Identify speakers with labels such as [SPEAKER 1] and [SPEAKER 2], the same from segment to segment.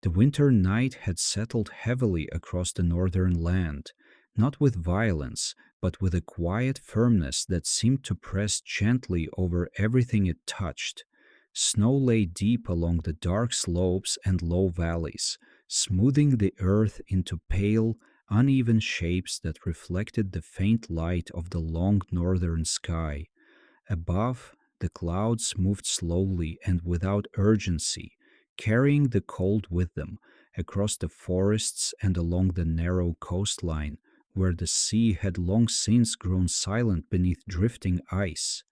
[SPEAKER 1] The winter night had settled heavily across the northern land, not with violence, but with a quiet firmness that seemed to press gently over everything it touched. Snow lay deep along the dark slopes and low valleys, smoothing the earth into pale, uneven shapes that reflected the faint light of the long northern sky. Above, the clouds moved slowly and without urgency, carrying the cold with them across the forests and along the narrow coastline, where the sea had long since grown silent beneath drifting ice.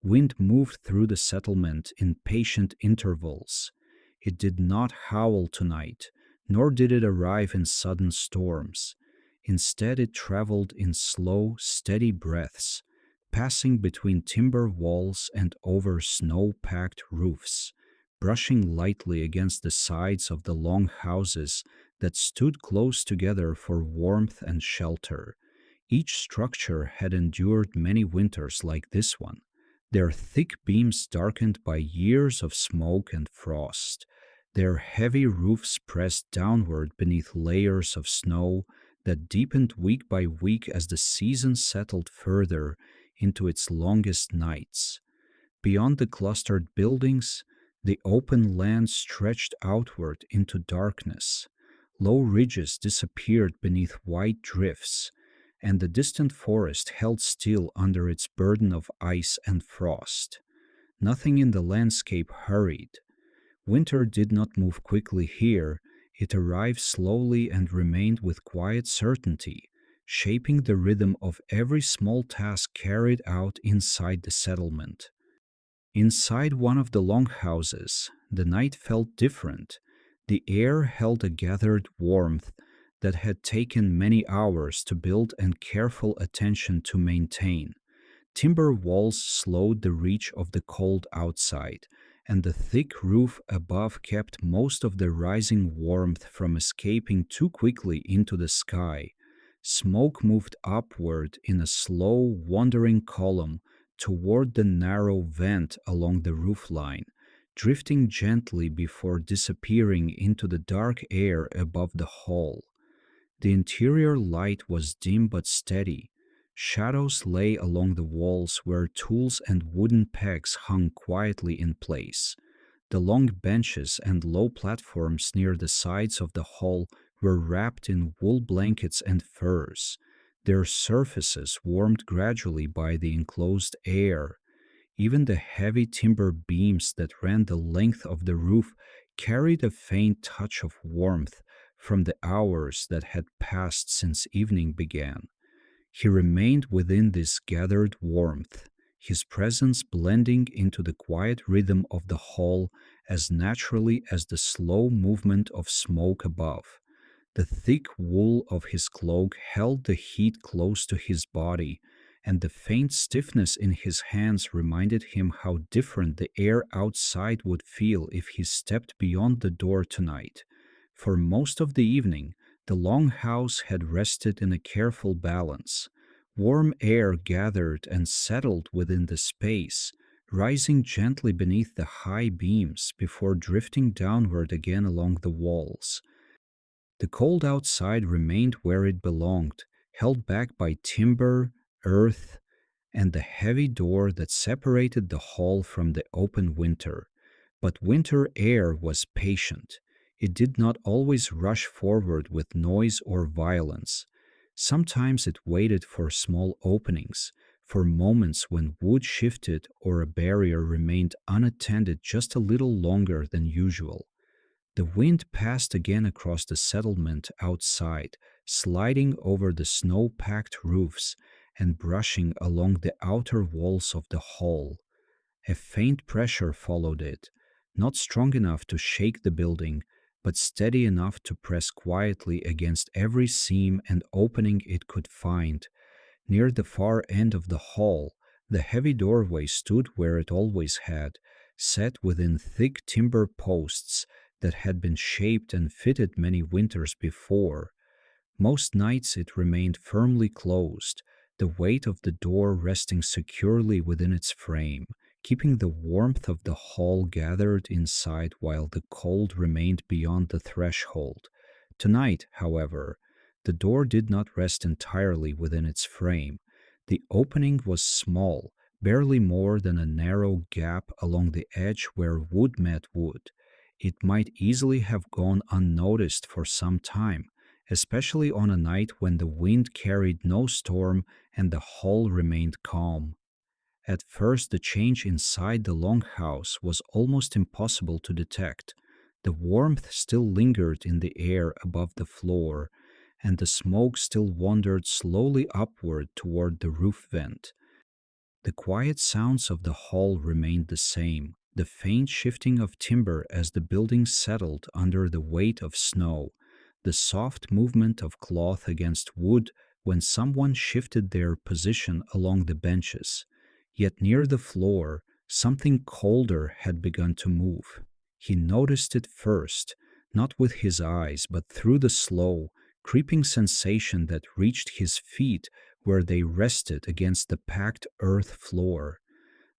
[SPEAKER 1] Wind moved through the settlement in patient intervals. It did not howl tonight, nor did it arrive in sudden storms. Instead, it traveled in slow, steady breaths, passing between timber walls and over snow-packed roofs, brushing lightly against the sides of the long houses that stood close together for warmth and shelter. Each structure had endured many winters like this one, their thick beams darkened by years of smoke and frost, their heavy roofs pressed downward beneath layers of snow that deepened week by week as the season settled further into its longest nights. Beyond the clustered buildings, the open land stretched outward into darkness. Low ridges disappeared beneath white drifts, and the distant forest held still under its burden of ice and frost. Nothing in the landscape hurried. Winter did not move quickly here. It arrived slowly and remained with quiet certainty, shaping the rhythm of every small task carried out inside the settlement. Inside one of the longhouses, the night felt different. The air held a gathered warmth that had taken many hours to build and careful attention to maintain. Timber walls slowed the reach of the cold outside, and the thick roof above kept most of the rising warmth from escaping too quickly into the sky. Smoke moved upward in a slow, wandering column toward the narrow vent along the roofline, drifting gently before disappearing into the dark air above the hall. The interior light was dim but steady. Shadows lay along the walls where tools and wooden pegs hung quietly in place. The long benches and low platforms near the sides of the hall were wrapped in wool blankets and furs, their surfaces warmed gradually by the enclosed air. Even the heavy timber beams that ran the length of the roof carried a faint touch of warmth from the hours that had passed since evening began. He remained within this gathered warmth, his presence blending into the quiet rhythm of the hall as naturally as the slow movement of smoke above. The thick wool of his cloak held the heat close to his body, and the faint stiffness in his hands reminded him how different the air outside would feel if he stepped beyond the door tonight. For most of the evening, the longhouse had rested in a careful balance. Warm air gathered and settled within the space, rising gently beneath the high beams before drifting downward again along the walls. The cold outside remained where it belonged, held back by timber, earth, and the heavy door that separated the hall from the open winter. But winter air was patient. It did not always rush forward with noise or violence. Sometimes it waited for small openings, for moments when wood shifted or a barrier remained unattended just a little longer than usual. The wind passed again across the settlement outside, sliding over the snow-packed roofs and brushing along the outer walls of the hall. A faint pressure followed it, not strong enough to shake the building, but steady enough to press quietly against every seam and opening it could find. Near the far end of the hall, the heavy doorway stood where it always had, set within thick timber posts that had been shaped and fitted many winters before. Most nights it remained firmly closed, the weight of the door resting securely within its frame, keeping the warmth of the hall gathered inside while the cold remained beyond the threshold. Tonight, however, the door did not rest entirely within its frame. The opening was small, barely more than a narrow gap along the edge where wood met wood. It might easily have gone unnoticed for some time, especially on a night when the wind carried no storm and the hall remained calm. At first, the change inside the longhouse was almost impossible to detect. The warmth still lingered in the air above the floor, and the smoke still wandered slowly upward toward the roof vent. The quiet sounds of the hall remained the same, the faint shifting of timber as the building settled under the weight of snow, the soft movement of cloth against wood when someone shifted their position along the benches. Yet near the floor, something colder had begun to move. He noticed it first, not with his eyes, but through the slow, creeping sensation that reached his feet where they rested against the packed earth floor.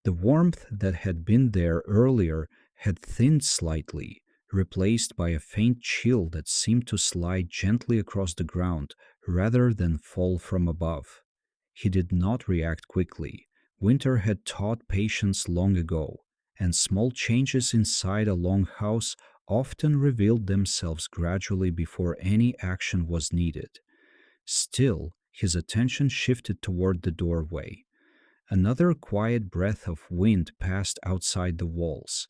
[SPEAKER 1] The warmth that had been there earlier had thinned slightly, replaced by a faint chill that seemed to slide gently across the ground rather than fall from above. He did not react quickly. Winter had taught patience long ago, and small changes inside a longhouse often revealed themselves gradually before any action was needed. Still, his attention shifted toward the doorway. Another quiet breath of wind passed outside the walls,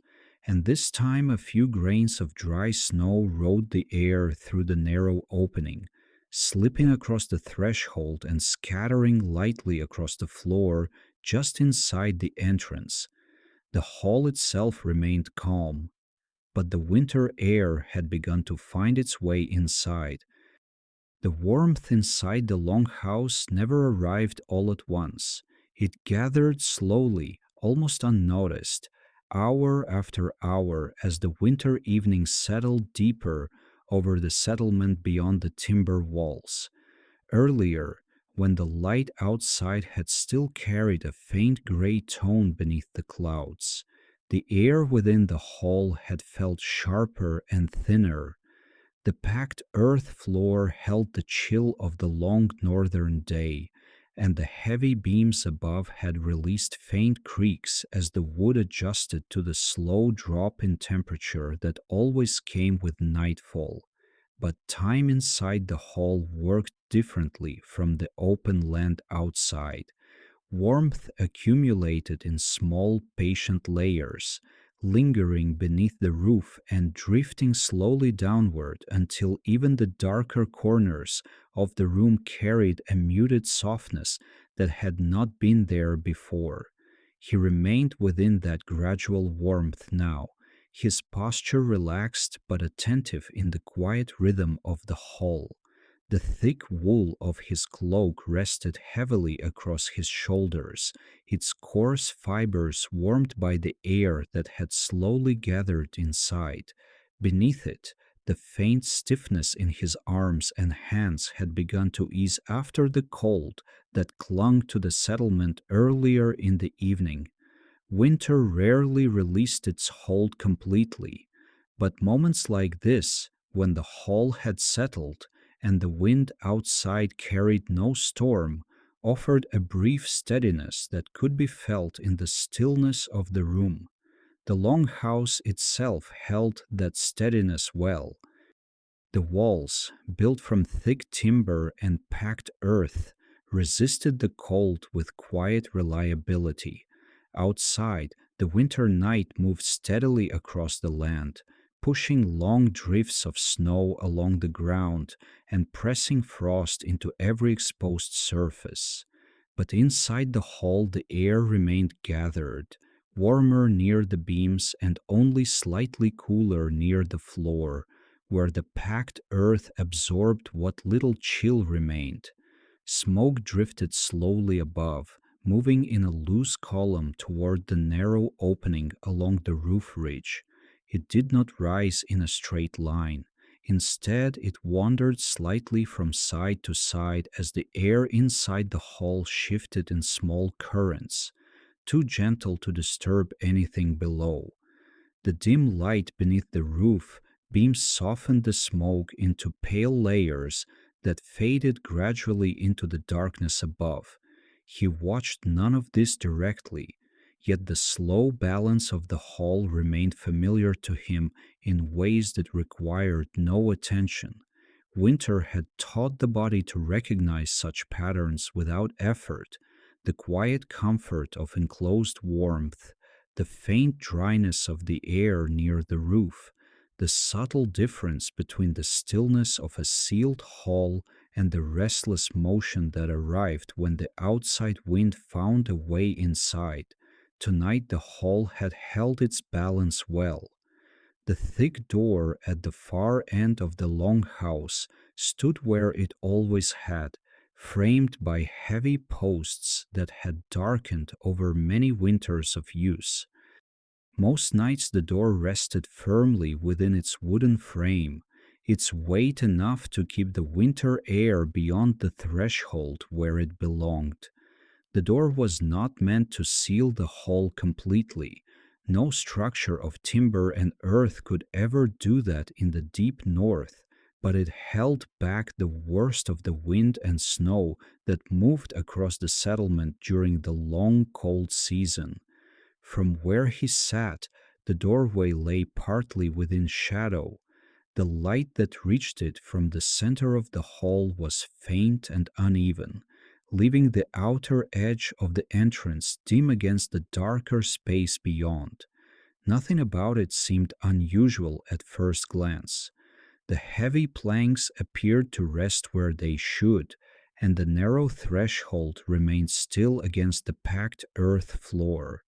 [SPEAKER 1] and this time a few grains of dry snow rode the air through the narrow opening, slipping across the threshold and scattering lightly across the floor just inside the entrance. The hall itself remained calm, but the winter air had begun to find its way inside. The warmth inside the longhouse never arrived all at once. It gathered slowly, almost unnoticed, hour after hour as the winter evenings settled deeper over the settlement beyond the timber walls. Earlier, when the light outside had still carried a faint gray tone beneath the clouds, the air within the hall had felt sharper and thinner. The packed earth floor held the chill of the long northern day, and the heavy beams above had released faint creaks as the wood adjusted to the slow drop in temperature that always came with nightfall. But time inside the hall worked differently from the open land outside. Warmth accumulated in small, patient layers, lingering beneath the roof and drifting slowly downward until even the darker corners of the room carried a muted softness that had not been there before. He remained within that gradual warmth now, his posture relaxed but attentive in the quiet rhythm of the hall. The thick wool of his cloak rested heavily across his shoulders, its coarse fibers warmed by the air that had slowly gathered inside. Beneath it, the faint stiffness in his arms and hands had begun to ease after the cold that clung to the settlement earlier in the evening. Winter rarely released its hold completely, but moments like this, when the hall had settled and the wind outside carried no storm, offered a brief steadiness that could be felt in the stillness of the room. The longhouse itself held that steadiness well. The walls, built from thick timber and packed earth, resisted the cold with quiet reliability. Outside, the winter night moved steadily across the land, pushing long drifts of snow along the ground and pressing frost into every exposed surface. But inside the hall, the air remained gathered, warmer near the beams and only slightly cooler near the floor, where the packed earth absorbed what little chill remained. Smoke drifted slowly above, moving in a loose column toward the narrow opening along the roof ridge. It did not rise in a straight line. Instead, it wandered slightly from side to side as the air inside the hall shifted in small currents. too gentle to disturb anything below. The dim light beneath the roof beams softened the smoke into pale layers that faded gradually into the darkness above. He watched none of this directly, yet the slow balance of the hall remained familiar to him in ways that required no attention. Winter had taught the body to recognize such patterns without effort. The quiet comfort of enclosed warmth, the faint dryness of the air near the roof, the subtle difference between the stillness of a sealed hall and the restless motion that arrived when the outside wind found a way inside. Tonight the hall had held its balance well. The thick door at the far end of the Longhouse stood where it always had, framed by heavy posts that had darkened over many winters of use. Most nights the door rested firmly within its wooden frame, its weight enough to keep the winter air beyond the threshold where it belonged. The door was not meant to seal the hall completely. No structure of timber and earth could ever do that in the deep north, but it held back the worst of the wind and snow that moved across the settlement during the long cold season. From where he sat, the doorway lay partly within shadow. The light that reached it from the center of the hall was faint and uneven, leaving the outer edge of the entrance dim against the darker space beyond. Nothing about it seemed unusual at first glance. The heavy planks appeared to rest where they should, and the narrow threshold remained still against the packed earth floor.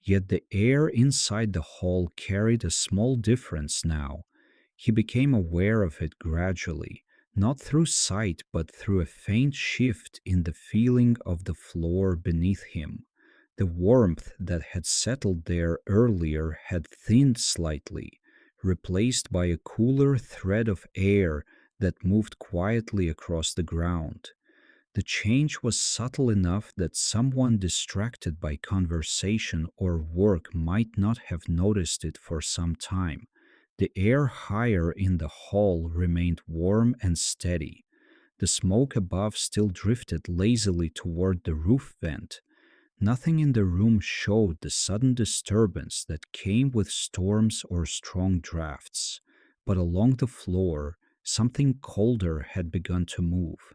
[SPEAKER 1] Yet the air inside the hall carried a small difference now. He became aware of it gradually, not through sight but through a faint shift in the feeling of the floor beneath him. The warmth that had settled there earlier had thinned slightly, replaced by a cooler thread of air that moved quietly across the ground. The change was subtle enough that someone distracted by conversation or work might not have noticed it for some time. The air higher in the hall remained warm and steady. The smoke above still drifted lazily toward the roof vent. Nothing in the room showed the sudden disturbance that came with storms or strong drafts, but along the floor, something colder had begun to move.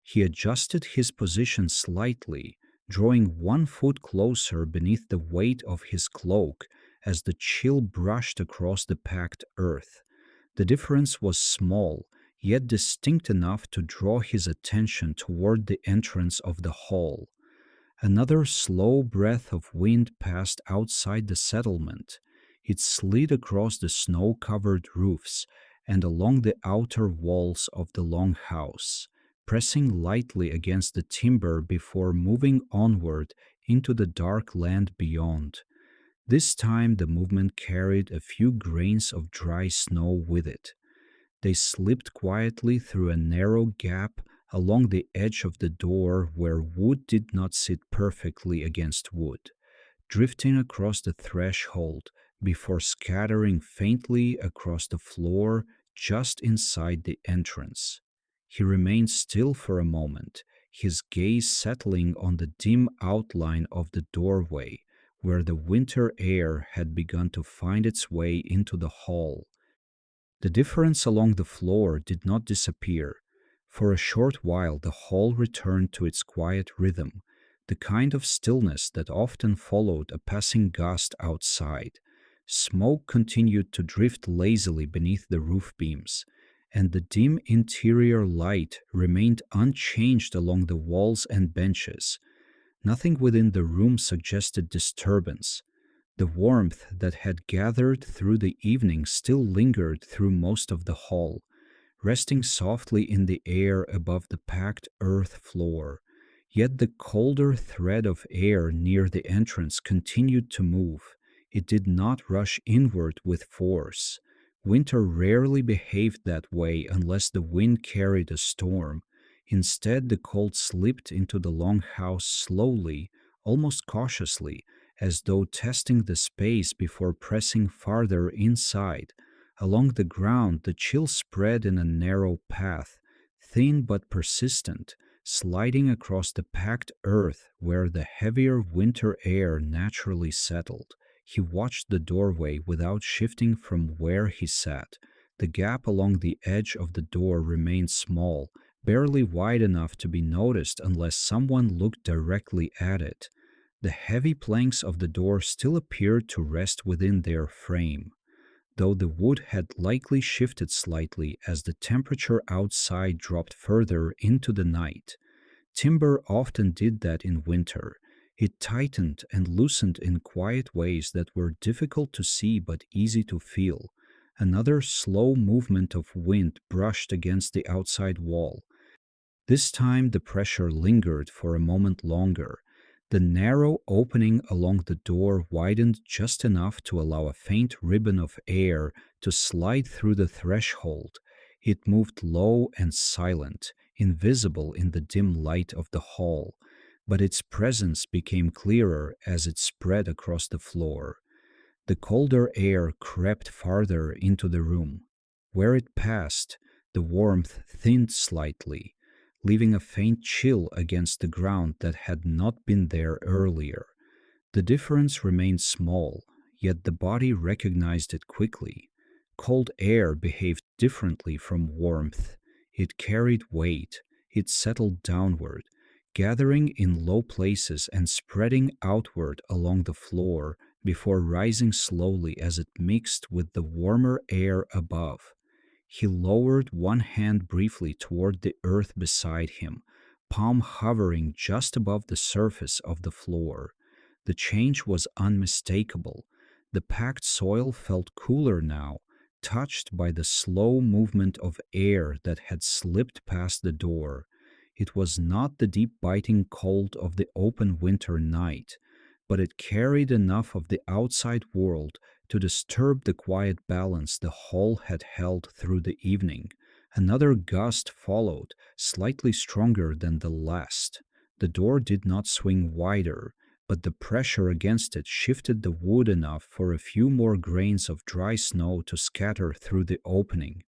[SPEAKER 1] He adjusted his position slightly, drawing 1 foot closer beneath the weight of his cloak as the chill brushed across the packed earth. The difference was small, yet distinct enough to draw his attention toward the entrance of the hall. Another slow breath of wind passed outside the settlement. It slid across the snow-covered roofs and along the outer walls of the longhouse, pressing lightly against the timber before moving onward into the dark land beyond. This time the movement carried a few grains of dry snow with it. They slipped quietly through a narrow gap along the edge of the door where wood did not sit perfectly against wood, drifting across the threshold before scattering faintly across the floor just inside the entrance. He remained still for a moment, his gaze settling on the dim outline of the doorway, where the winter air had begun to find its way into the hall. The difference along the floor did not disappear. For a short while the hall returned to its quiet rhythm, the kind of stillness that often followed a passing gust outside. Smoke continued to drift lazily beneath the roof beams, and the dim interior light remained unchanged along the walls and benches. Nothing within the room suggested disturbance. The warmth that had gathered through the evening still lingered through most of the hall, resting softly in the air above the packed earth floor. Yet the colder thread of air near the entrance continued to move. It did not rush inward with force. Winter rarely behaved that way unless the wind carried a storm. Instead, the cold slipped into the longhouse slowly, almost cautiously, as though testing the space before pressing farther inside. Along the ground, the chill spread in a narrow path, thin but persistent, sliding across the packed earth where the heavier winter air naturally settled. He watched the doorway without shifting from where he sat. The gap along the edge of the door remained small, barely wide enough to be noticed unless someone looked directly at it. The heavy planks of the door still appeared to rest within their frame, though the wood had likely shifted slightly as the temperature outside dropped further into the night. Timber often did that in winter. It tightened and loosened in quiet ways that were difficult to see but easy to feel. Another slow movement of wind brushed against the outside wall. This time the pressure lingered for a moment longer. The narrow opening along the door widened just enough to allow a faint ribbon of air to slide through the threshold. It moved low and silent, invisible in the dim light of the hall, but its presence became clearer as it spread across the floor. The colder air crept farther into the room. Where it passed, the warmth thinned slightly, leaving a faint chill against the ground that had not been there earlier. The difference remained small, yet the body recognized it quickly. Cold air behaved differently from warmth. It carried weight, it settled downward, gathering in low places and spreading outward along the floor before rising slowly as it mixed with the warmer air above. He lowered one hand briefly toward the earth beside him, palm hovering just above the surface of the floor. The change was unmistakable. The packed soil felt cooler now, touched by the slow movement of air that had slipped past the door. It was not the deep biting cold of the open winter night, but it carried enough of the outside world to disturb the quiet balance the hall had held through the evening. Another gust followed, slightly stronger than the last. The door did not swing wider, but the pressure against it shifted the wood enough for a few more grains of dry snow to scatter through the opening.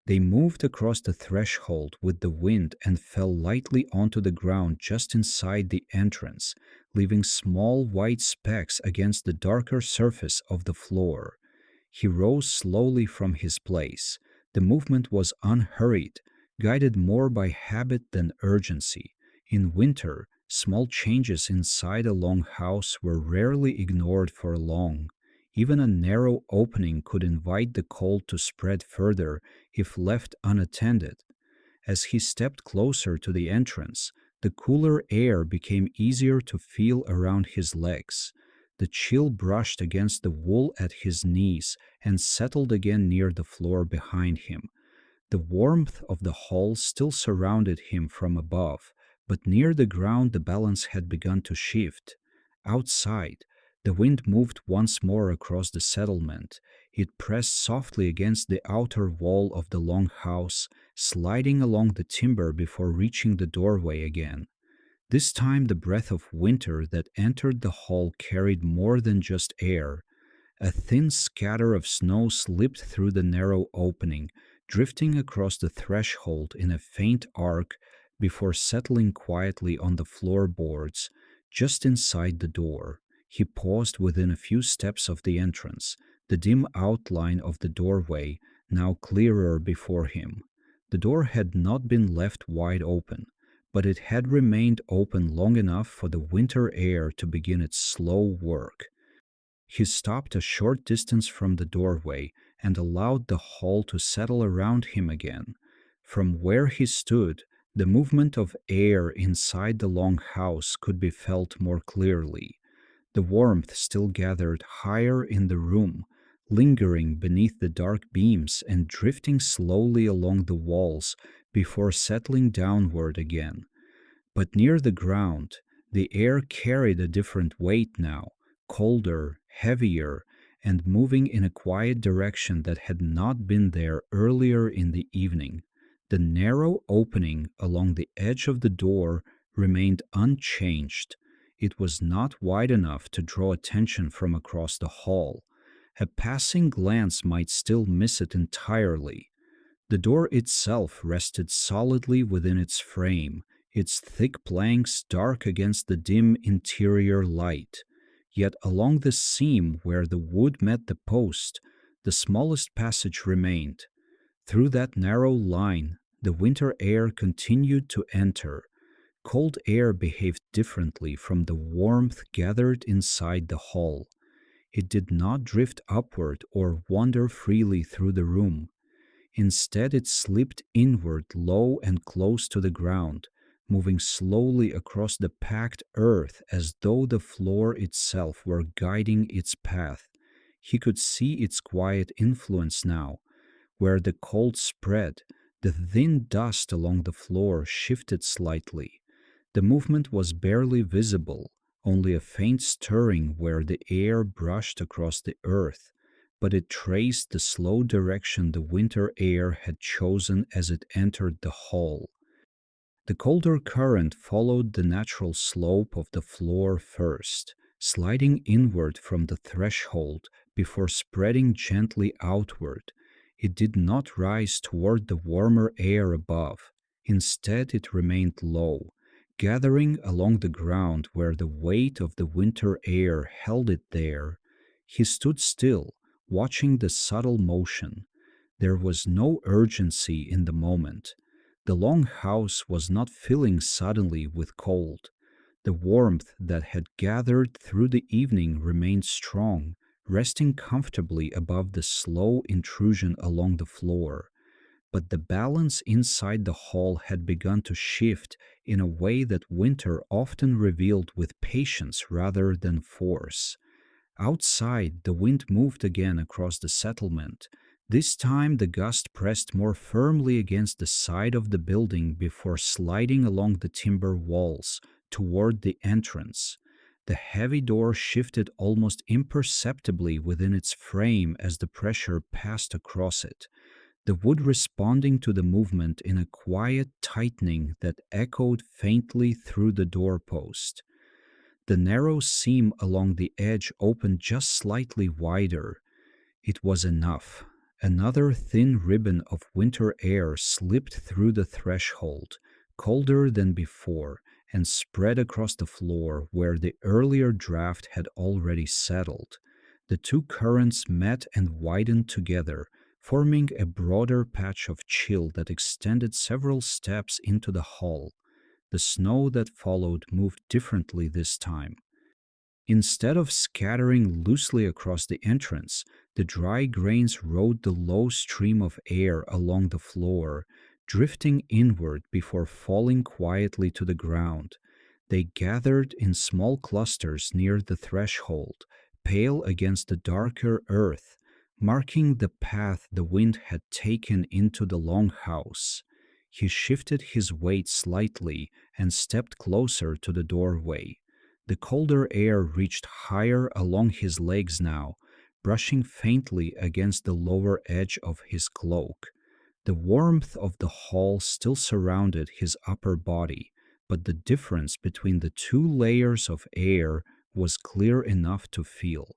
[SPEAKER 1] They moved across the threshold with the wind and fell lightly onto the ground just inside the entrance, leaving small white specks against the darker surface of the floor. He rose slowly from his place. The movement was unhurried, guided more by habit than urgency. In winter, small changes inside a longhouse were rarely ignored for long. Even a narrow opening could invite the cold to spread further if left unattended. As he stepped closer to the entrance, the cooler air became easier to feel around his legs. The chill brushed against the wool at his knees and settled again near the floor behind him. The warmth of the hall still surrounded him from above, but near the ground the balance had begun to shift. Outside, the wind moved once more across the settlement. It pressed softly against the outer wall of the long house, sliding along the timber before reaching the doorway again. This time the breath of winter that entered the hall carried more than just air. A thin scatter of snow slipped through the narrow opening, drifting across the threshold in a faint arc before settling quietly on the floorboards just inside the door. He paused within a few steps of the entrance, the dim outline of the doorway now clearer before him. The door had not been left wide open, but it had remained open long enough for the winter air to begin its slow work. He stopped a short distance from the doorway and allowed the hall to settle around him again. From where he stood, the movement of air inside the long house could be felt more clearly. The warmth still gathered higher in the room, lingering beneath the dark beams and drifting slowly along the walls before settling downward again. But near the ground, the air carried a different weight now, colder, heavier, and moving in a quiet direction that had not been there earlier in the evening. The narrow opening along the edge of the door remained unchanged. It was not wide enough to draw attention from across the hall. A passing glance might still miss it entirely. The door itself rested solidly within its frame, its thick planks dark against the dim interior light. Yet along the seam where the wood met the post, the smallest passage remained. Through that narrow line, the winter air continued to enter. Cold air behaved differently from the warmth gathered inside the hall. It did not drift upward or wander freely through the room. Instead, it slipped inward low and close to the ground, moving slowly across the packed earth as though the floor itself were guiding its path. He could see its quiet influence now. Where the cold spread, the thin dust along the floor shifted slightly. The movement was barely visible, only a faint stirring where the air brushed across the earth, but it traced the slow direction the winter air had chosen as it entered the hall. The colder current followed the natural slope of the floor first, sliding inward from the threshold before spreading gently outward. It did not rise toward the warmer air above. Instead, it remained low, gathering along the ground where the weight of the winter air held it there. He stood still, watching the subtle motion. There was no urgency in the moment. The Longhouse was not filling suddenly with cold. The warmth that had gathered through the evening remained strong, resting comfortably above the slow intrusion along the floor. But the balance inside the hall had begun to shift in a way that winter often revealed with patience rather than force. Outside, the wind moved again across the settlement. This time, the gust pressed more firmly against the side of the building before sliding along the timber walls toward the entrance. The heavy door shifted almost imperceptibly within its frame as the pressure passed across it, the wood responding to the movement in a quiet tightening that echoed faintly through the doorpost. The narrow seam along the edge opened just slightly wider. It was enough. Another thin ribbon of winter air slipped through the threshold, colder than before, and spread across the floor where the earlier draft had already settled. The two currents met and widened together, forming a broader patch of chill that extended several steps into the hall. The snow that followed moved differently this time. Instead of scattering loosely across the entrance, the dry grains rode the low stream of air along the floor, drifting inward before falling quietly to the ground. They gathered in small clusters near the threshold, pale against the darker earth, marking the path the wind had taken into the Longhouse. He shifted his weight slightly and stepped closer to the doorway. The colder air reached higher along his legs now, brushing faintly against the lower edge of his cloak. The warmth of the hall still surrounded his upper body, but the difference between the two layers of air was clear enough to feel.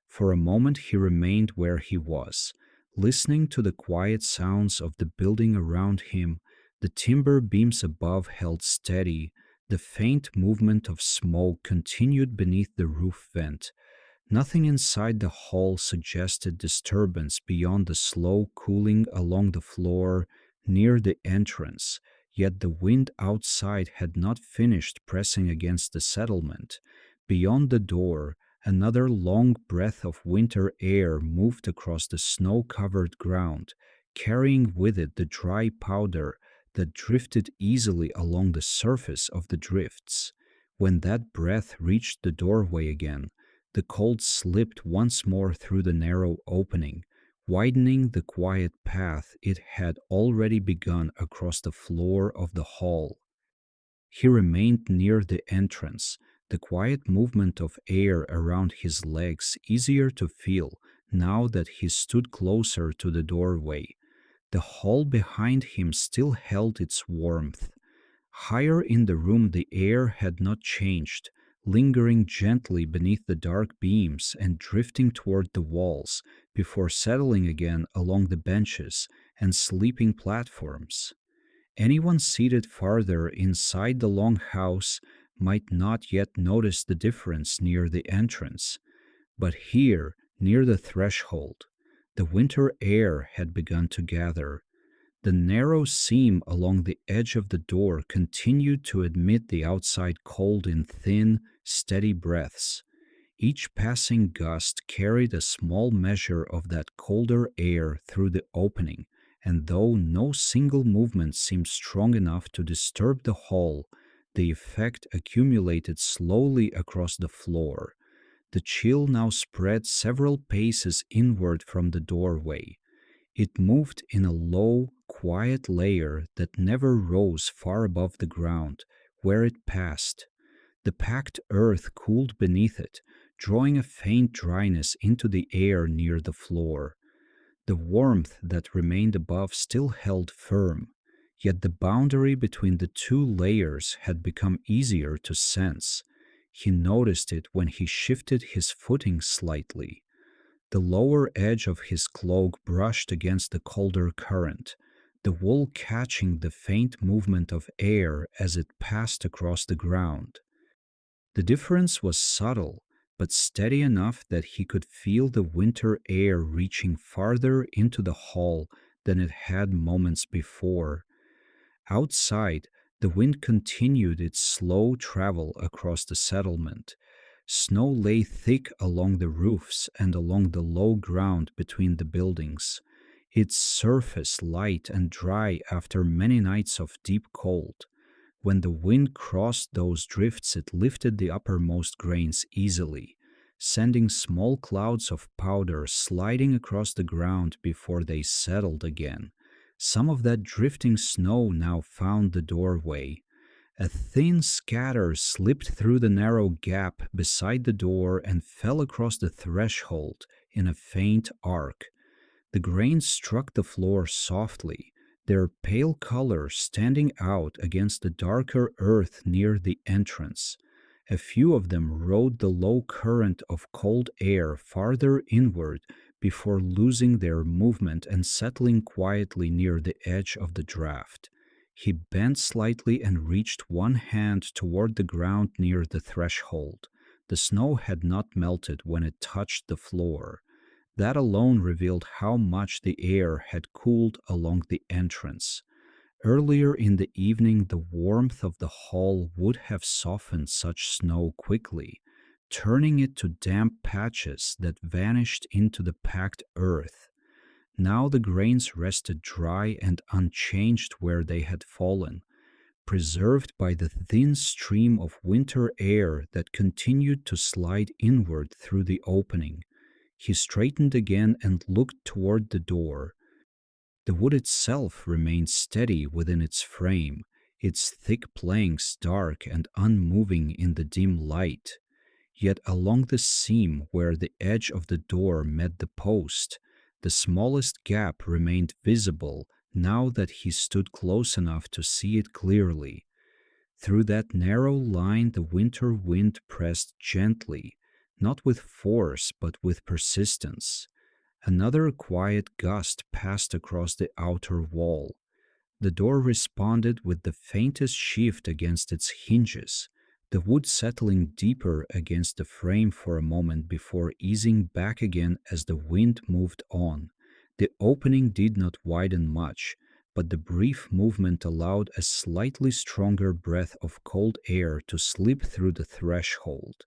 [SPEAKER 1] For a moment he remained where he was, listening to the quiet sounds of the building around him. The timber beams above held steady. The faint movement of smoke continued beneath the roof vent. Nothing inside the hall suggested disturbance beyond the slow cooling along the floor near the entrance, yet the wind outside had not finished pressing against the settlement. Beyond the door, another long breath of winter air moved across the snow-covered ground, carrying with it the dry powder that drifted easily along the surface of the drifts. When that breath reached the doorway again, the cold slipped once more through the narrow opening, widening the quiet path it had already begun across the floor of the hall. He remained near the entrance, the quiet movement of air around his legs easier to feel now that he stood closer to the doorway. The hall behind him still held its warmth. Higher in the room the air had not changed, lingering gently beneath the dark beams and drifting toward the walls before settling again along the benches and sleeping platforms. Anyone seated farther inside the long house might not yet notice the difference near the entrance, but here, near the threshold, the winter air had begun to gather. The narrow seam along the edge of the door continued to admit the outside cold in thin, steady breaths. Each passing gust carried a small measure of that colder air through the opening, and though no single movement seemed strong enough to disturb the hall, the effect accumulated slowly across the floor. The chill now spread several paces inward from the doorway. It moved in a low, quiet layer that never rose far above the ground where it passed. The packed earth cooled beneath it, drawing a faint dryness into the air near the floor. The warmth that remained above still held firm, yet the boundary between the two layers had become easier to sense. He noticed it when he shifted his footing slightly. The lower edge of his cloak brushed against the colder current, the wool catching the faint movement of air as it passed across the ground. The difference was subtle, but steady enough that he could feel the winter air reaching farther into the hall than it had moments before. Outside, the wind continued its slow travel across the settlement. Snow lay thick along the roofs and along the low ground between the buildings, its surface light and dry after many nights of deep cold. When the wind crossed those drifts, it lifted the uppermost grains easily, sending small clouds of powder sliding across the ground before they settled again. Some of that drifting snow now found the doorway. A thin scatter slipped through the narrow gap beside the door and fell across the threshold in a faint arc. The grains struck the floor softly, their pale color standing out against the darker earth near the entrance. A few of them rode the low current of cold air farther inward before losing their movement and settling quietly near the edge of the draft. He bent slightly and reached one hand toward the ground near the threshold. The snow had not melted when it touched the floor. That alone revealed how much the air had cooled along the entrance. Earlier in the evening, the warmth of the hall would have softened such snow quickly, turning it to damp patches that vanished into the packed earth. Now the grains rested dry and unchanged where they had fallen, preserved by the thin stream of winter air that continued to slide inward through the opening. He straightened again and looked toward the door. The wood itself remained steady within its frame, its thick planks dark and unmoving in the dim light. Yet along the seam where the edge of the door met the post, the smallest gap remained visible now that he stood close enough to see it clearly. Through that narrow line the winter wind pressed gently, not with force but with persistence. Another quiet gust passed across the outer wall. The door responded with the faintest shift against its hinges, the wood settling deeper against the frame for a moment before easing back again as the wind moved on. The opening did not widen much, but the brief movement allowed a slightly stronger breath of cold air to slip through the threshold.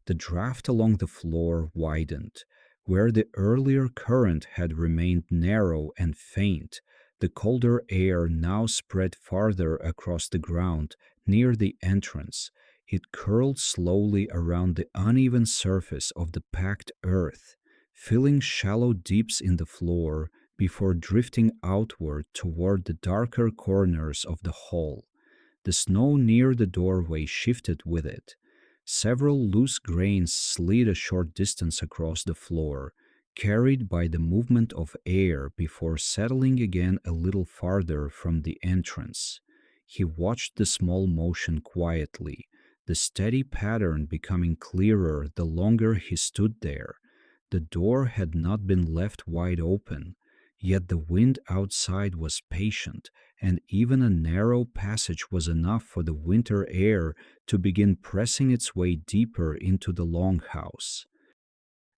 [SPEAKER 1] The draft along the floor widened. Where the earlier current had remained narrow and faint, the colder air now spread farther across the ground near the entrance. It curled slowly around the uneven surface of the packed earth, filling shallow dips in the floor before drifting outward toward the darker corners of the hall. The snow near the doorway shifted with it. Several loose grains slid a short distance across the floor, carried by the movement of air before settling again a little farther from the entrance. He watched the small motion quietly, the steady pattern becoming clearer the longer he stood there. The door had not been left wide open, yet the wind outside was patient, and even a narrow passage was enough for the winter air to begin pressing its way deeper into the longhouse.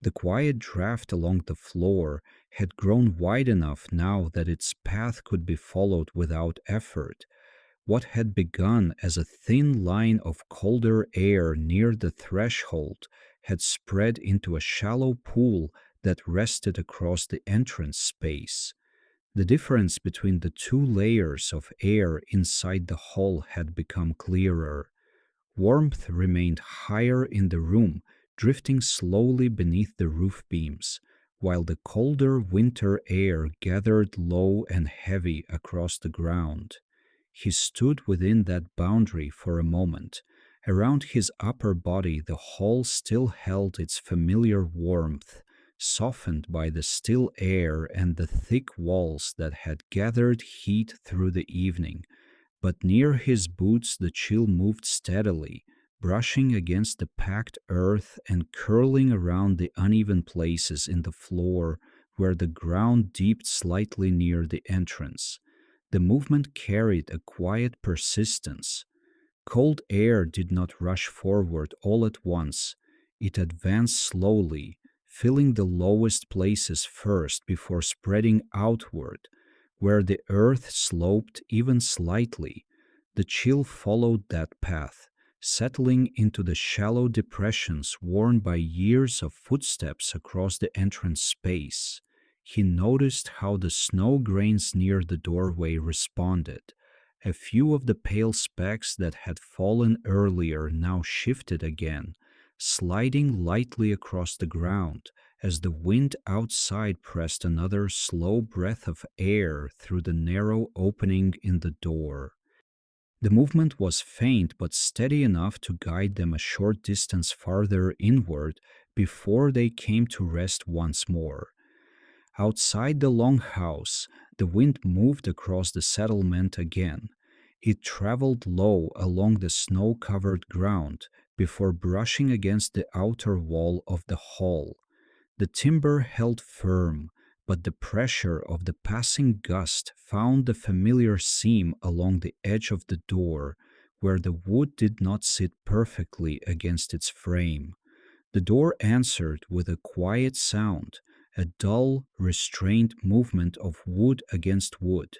[SPEAKER 1] The quiet draft along the floor had grown wide enough now that its path could be followed without effort. What had begun as a thin line of colder air near the threshold had spread into a shallow pool that rested across the entrance space. The difference between the two layers of air inside the hall had become clearer. Warmth remained higher in the room, drifting slowly beneath the roof beams, while the colder winter air gathered low and heavy across the ground. He stood within that boundary for a moment. Around his upper body, the hall still held its familiar warmth, softened by the still air and the thick walls that had gathered heat through the evening. But near his boots the chill moved steadily, brushing against the packed earth and curling around the uneven places in the floor where the ground dipped slightly near the entrance. The movement carried a quiet persistence. Cold air did not rush forward all at once. It advanced slowly, filling the lowest places first before spreading outward. Where the earth sloped even slightly, the chill followed that path, settling into the shallow depressions worn by years of footsteps across the entrance space. He noticed how the snow grains near the doorway responded. A few of the pale specks that had fallen earlier now shifted again, sliding lightly across the ground as the wind outside pressed another slow breath of air through the narrow opening in the door. The movement was faint but steady enough to guide them a short distance farther inward before they came to rest once more. Outside the longhouse, the wind moved across the settlement again. It traveled low along the snow-covered ground before brushing against the outer wall of the hall. The timber held firm, but the pressure of the passing gust found the familiar seam along the edge of the door, where the wood did not sit perfectly against its frame. The door answered with a quiet sound, a dull, restrained movement of wood against wood.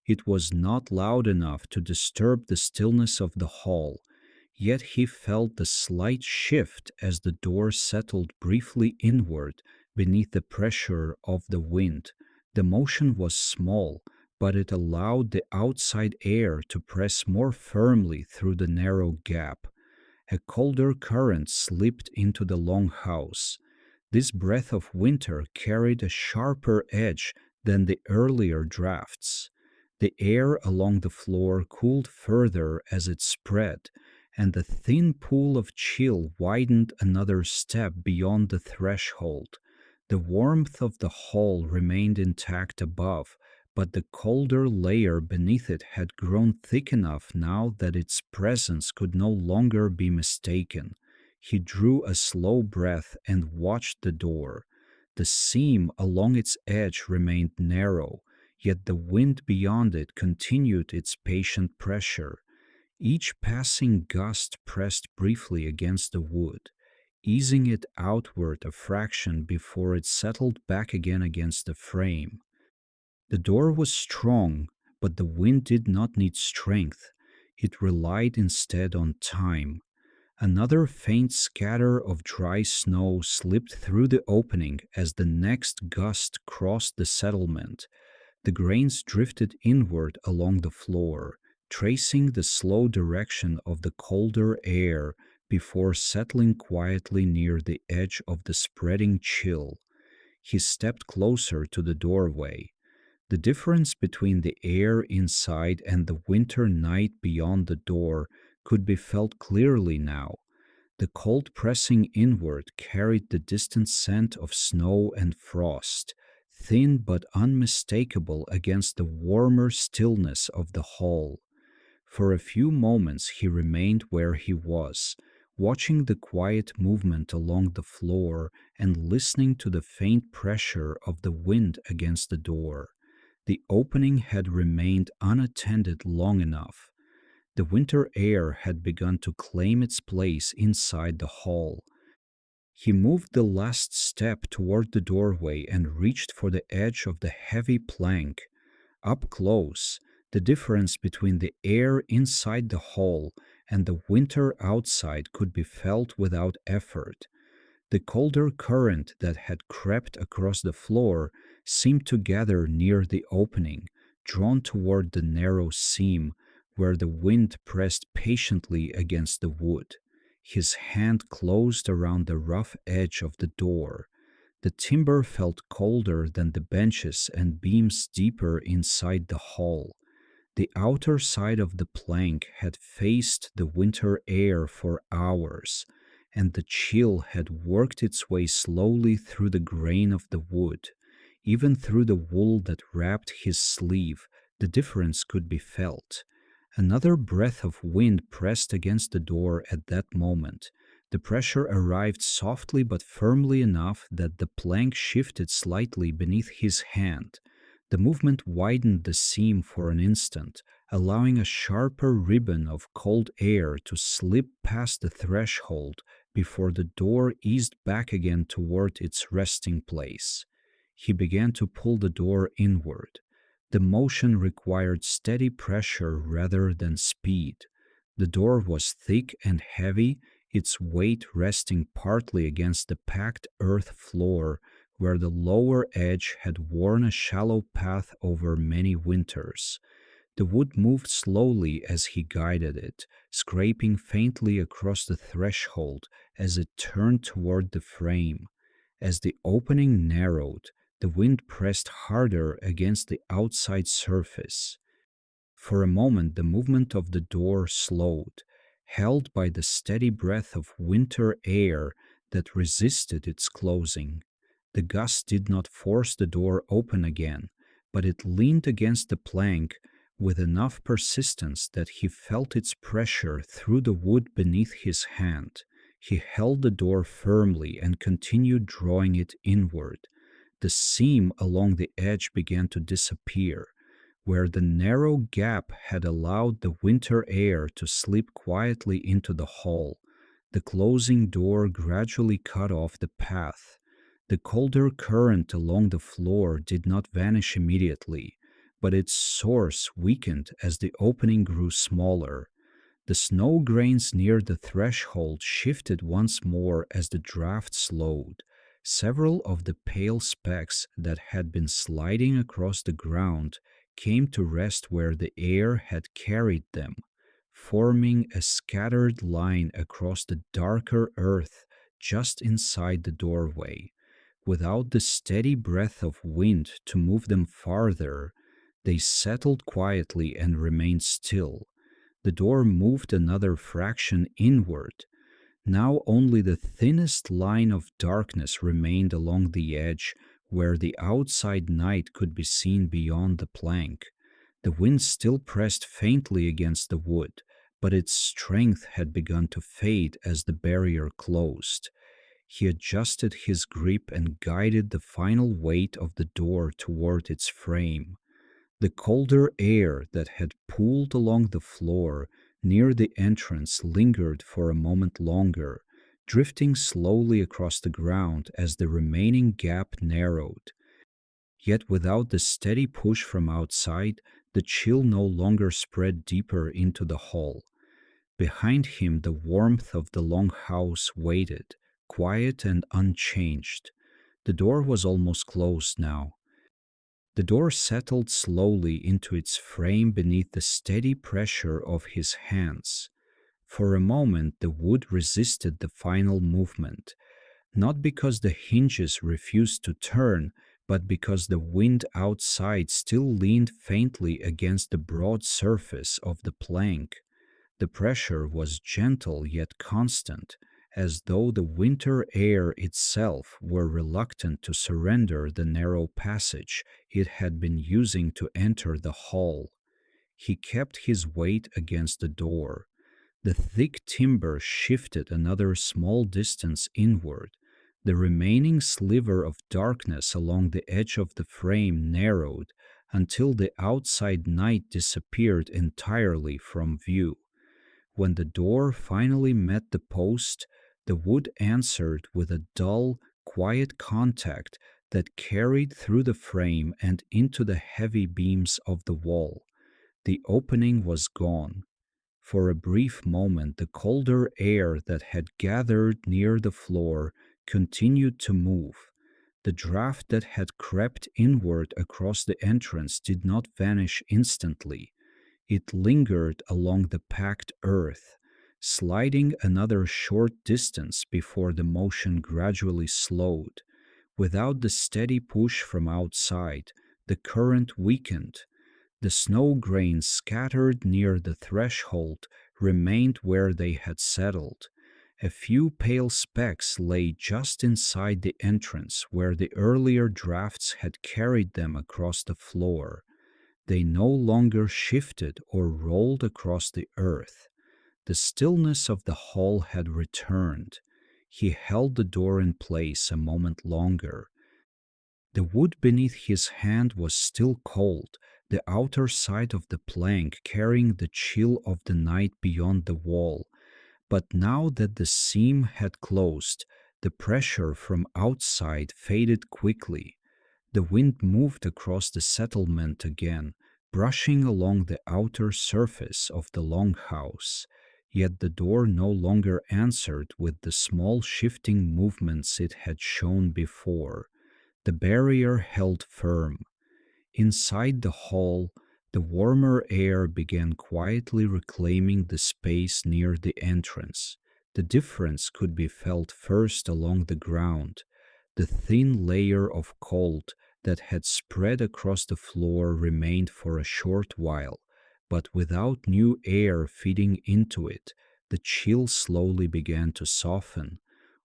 [SPEAKER 1] It was not loud enough to disturb the stillness of the hall, yet he felt the slight shift as the door settled briefly inward beneath the pressure of the wind. The motion was small, but it allowed the outside air to press more firmly through the narrow gap. A colder current slipped into the longhouse. This breath of winter carried a sharper edge than the earlier drafts. The air along the floor cooled further as it spread, and the thin pool of chill widened another step beyond the threshold. The warmth of the hall remained intact above, but the colder layer beneath it had grown thick enough now that its presence could no longer be mistaken. He drew a slow breath and watched the door. The seam along its edge remained narrow, yet the wind beyond it continued its patient pressure. Each passing gust pressed briefly against the wood, easing it outward a fraction before it settled back again against the frame. The door was strong, but the wind did not need strength. It relied instead on time. Another faint scatter of dry snow slipped through the opening as the next gust crossed the settlement. The grains drifted inward along the floor, tracing the slow direction of the colder air before settling quietly near the edge of the spreading chill. He stepped closer to the doorway. The difference between the air inside and the winter night beyond the door could be felt clearly now. The cold pressing inward carried the distant scent of snow and frost, thin but unmistakable against the warmer stillness of the hall. For a few moments he remained where he was, watching the quiet movement along the floor and listening to the faint pressure of the wind against the door. The opening had remained unattended long enough. The winter air had begun to claim its place inside the hall. He moved the last step toward the doorway and reached for the edge of the heavy plank. Up close, the difference between the air inside the hall and the winter outside could be felt without effort. The colder current that had crept across the floor seemed to gather near the opening, drawn toward the narrow seam where the wind pressed patiently against the wood. His hand closed around the rough edge of the door. The timber felt colder than the benches and beams deeper inside the hall. The outer side of the plank had faced the winter air for hours, and the chill had worked its way slowly through the grain of the wood. Even through the wool that wrapped his sleeve, the difference could be felt. Another breath of wind pressed against the door at that moment. The pressure arrived softly but firmly enough that the plank shifted slightly beneath his hand. The movement widened the seam for an instant, allowing a sharper ribbon of cold air to slip past the threshold before the door eased back again toward its resting place. He began to pull the door inward. The motion required steady pressure rather than speed. The door was thick and heavy, its weight resting partly against the packed earth floor where the lower edge had worn a shallow path over many winters. The wood moved slowly as he guided it, scraping faintly across the threshold as it turned toward the frame. As the opening narrowed, the wind pressed harder against the outside surface. For a moment, the movement of the door slowed, held by the steady breath of winter air that resisted its closing. The gust did not force the door open again, but it leaned against the plank with enough persistence that he felt its pressure through the wood beneath his hand. He held the door firmly and continued drawing it inward. The seam along the edge began to disappear. Where the narrow gap had allowed the winter air to slip quietly into the hall, the closing door gradually cut off the path. The colder current along the floor did not vanish immediately, but its source weakened as the opening grew smaller. The snow grains near the threshold shifted once more as the draft slowed. Several of the pale specks that had been sliding across the ground came to rest where the air had carried them, forming a scattered line across the darker earth just inside the doorway. Without the steady breath of wind to move them farther, they settled quietly and remained still. The door moved another fraction inward. Now only the thinnest line of darkness remained along the edge where the outside night could be seen beyond the plank. The wind still pressed faintly against the wood, but its strength had begun to fade as the barrier closed. He adjusted his grip and guided the final weight of the door toward its frame. The colder air that had pooled along the floor near the entrance lingered for a moment longer, drifting slowly across the ground as the remaining gap narrowed. Yet without the steady push from outside, the chill no longer spread deeper into the hall. Behind him, the warmth of the Longhouse waited, quiet and unchanged. The door was almost closed now. The door settled slowly into its frame beneath the steady pressure of his hands. For a moment, the wood resisted the final movement, not because the hinges refused to turn, but because the wind outside still leaned faintly against the broad surface of the plank. The pressure was gentle yet constant, as though the winter air itself were reluctant to surrender the narrow passage it had been using to enter the hall. He kept his weight against the door. The thick timber shifted another small distance inward. The remaining sliver of darkness along the edge of the frame narrowed until the outside night disappeared entirely from view. When the door finally met the post, the wood answered with a dull, quiet contact that carried through the frame and into the heavy beams of the wall. The opening was gone. For a brief moment, the colder air that had gathered near the floor continued to move. The draft that had crept inward across the entrance did not vanish instantly. It lingered along the packed earth, sliding another short distance before the motion gradually slowed. Without the steady push from outside, the current weakened. The snow grains scattered near the threshold remained where they had settled. A few pale specks lay just inside the entrance where the earlier drafts had carried them across the floor. They no longer shifted or rolled across the earth. The stillness of the hall had returned. He held the door in place a moment longer. The wood beneath his hand was still cold, the outer side of the plank carrying the chill of the night beyond the wall. But now that the seam had closed, the pressure from outside faded quickly. The wind moved across the settlement again, brushing along the outer surface of the longhouse. Yet the door no longer answered with the small shifting movements it had shown before. The barrier held firm. Inside the hall, the warmer air began quietly reclaiming the space near the entrance. The difference could be felt first along the ground. The thin layer of cold that had spread across the floor remained for a short while, but without new air feeding into it, the chill slowly began to soften.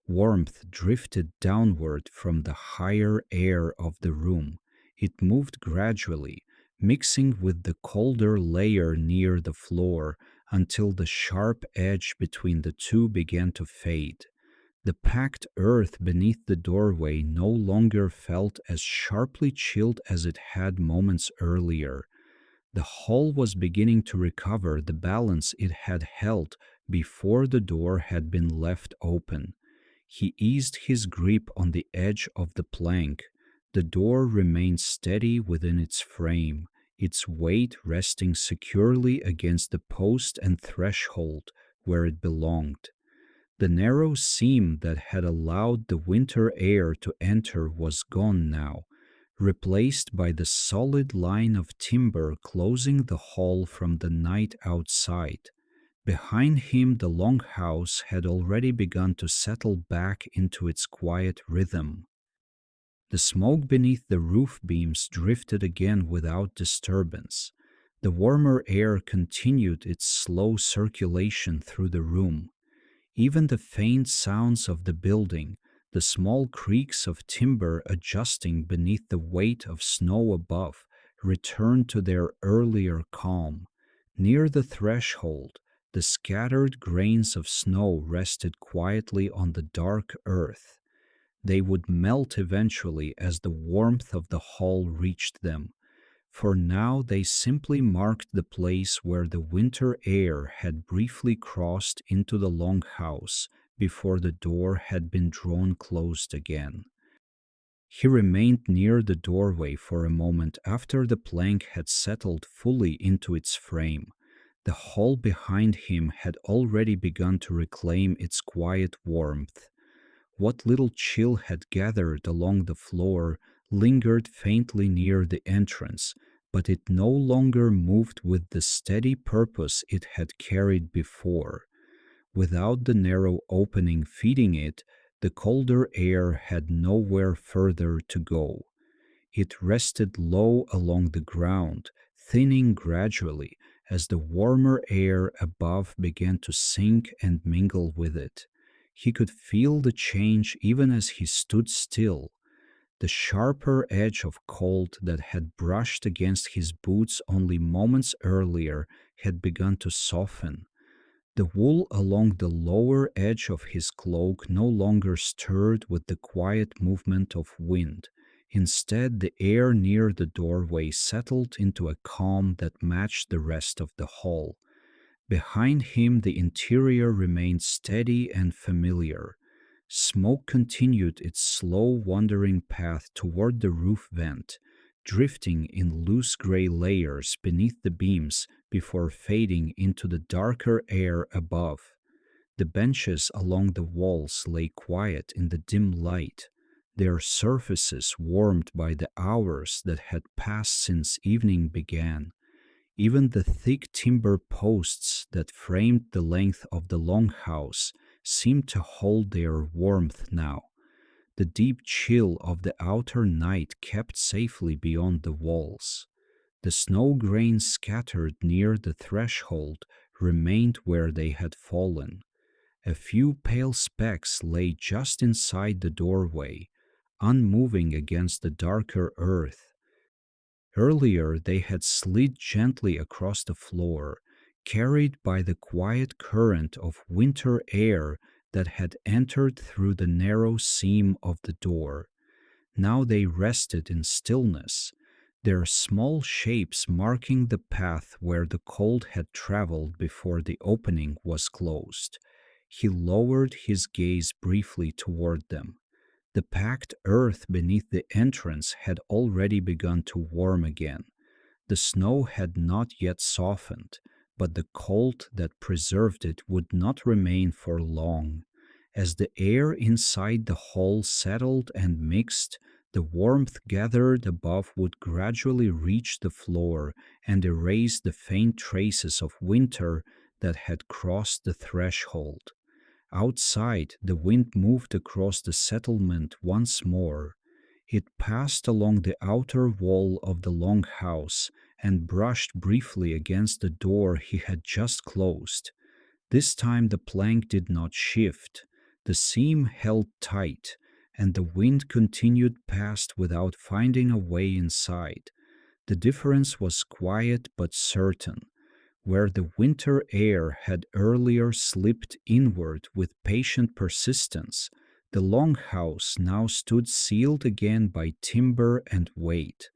[SPEAKER 1] Warmth drifted downward from the higher air of the room. It moved gradually, mixing with the colder layer near the floor until the sharp edge between the two began to fade. The packed earth beneath the doorway no longer felt as sharply chilled as it had moments earlier. The hall was beginning to recover the balance it had held before the door had been left open. He eased his grip on the edge of the plank. The door remained steady within its frame, its weight resting securely against the post and threshold where it belonged. The narrow seam that had allowed the winter air to enter was gone now, replaced by the solid line of timber closing the hall from the night outside. Behind him, the longhouse had already begun to settle back into its quiet rhythm. The smoke beneath the roof beams drifted again without disturbance. The warmer air continued its slow circulation through the room. Even the faint sounds of the building, the small creaks of timber adjusting beneath the weight of snow above, returned to their earlier calm. Near the threshold, the scattered grains of snow rested quietly on the dark earth. They would melt eventually as the warmth of the hall reached them. For now they simply marked the place where the winter air had briefly crossed into the longhouse before the door had been drawn closed again. He remained near the doorway for a moment after the plank had settled fully into its frame. The hall behind him had already begun to reclaim its quiet warmth. What little chill had gathered along the floor lingered faintly near the entrance, but it no longer moved with the steady purpose it had carried before. Without the narrow opening feeding it, the colder air had nowhere further to go. It rested low along the ground, thinning gradually as the warmer air above began to sink and mingle with it. He could feel the change even as he stood still. The sharper edge of cold that had brushed against his boots only moments earlier had begun to soften. The wool along the lower edge of his cloak no longer stirred with the quiet movement of wind. Instead, the air near the doorway settled into a calm that matched the rest of the hall. Behind him, the interior remained steady and familiar. Smoke continued its slow wandering path toward the roof vent, drifting in loose gray layers beneath the beams before fading into the darker air above. The benches along the walls lay quiet in the dim light, their surfaces warmed by the hours that had passed since evening began. Even the thick timber posts that framed the length of the longhouse seemed to hold their warmth now. The deep chill of the outer night kept safely beyond the walls. The snow grains scattered near the threshold remained where they had fallen. A few pale specks lay just inside the doorway, unmoving against the darker earth. Earlier, they had slid gently across the floor, carried by the quiet current of winter air that had entered through the narrow seam of the door. Now they rested in stillness, their small shapes marking the path where the cold had traveled before the opening was closed. He lowered his gaze briefly toward them. The packed earth beneath the entrance had already begun to warm again. The snow had not yet softened, but the cold that preserved it would not remain for long. As the air inside the hall settled and mixed, the warmth gathered above would gradually reach the floor and erase the faint traces of winter that had crossed the threshold. Outside, the wind moved across the settlement once more. It passed along the outer wall of the longhouse and brushed briefly against the door he had just closed. This time the plank did not shift. The seam held tight, and the wind continued past without finding a way inside. The difference was quiet but certain. Where the winter air had earlier slipped inward with patient persistence, the longhouse now stood sealed again by timber and weight.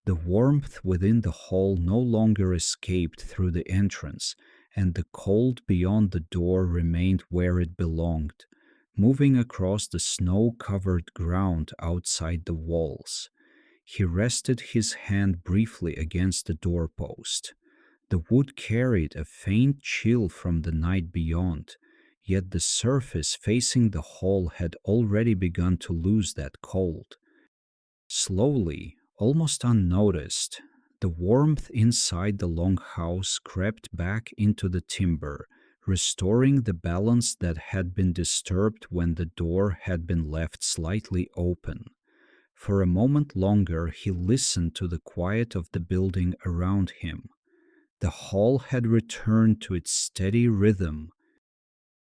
[SPEAKER 1] The warmth within the hall no longer escaped through the entrance, and the cold beyond the door remained where it belonged, moving across the snow-covered ground outside the walls. He rested his hand briefly against the doorpost. The wood carried a faint chill from the night beyond, yet the surface facing the hall had already begun to lose that cold. Slowly, almost unnoticed, the warmth inside the longhouse crept back into the timber, restoring the balance that had been disturbed when the door had been left slightly open. For a moment longer he listened to the quiet of the building around him. The hall had returned to its steady rhythm.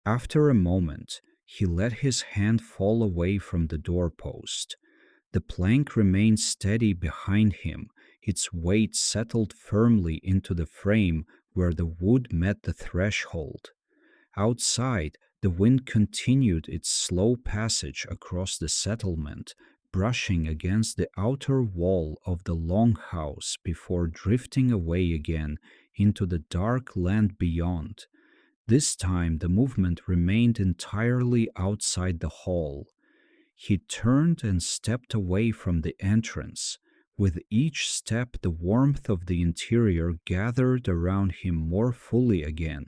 [SPEAKER 1] After a moment, he let his hand fall away from the doorpost. The plank remained steady behind him, its weight settled firmly into the frame where the wood met the threshold. Outside, the wind continued its slow passage across the settlement, brushing against the outer wall of the longhouse before drifting away again into the dark land beyond. This time the movement remained entirely outside the hall. He turned and stepped away from the entrance. With each step, the warmth of the interior gathered around him more fully again.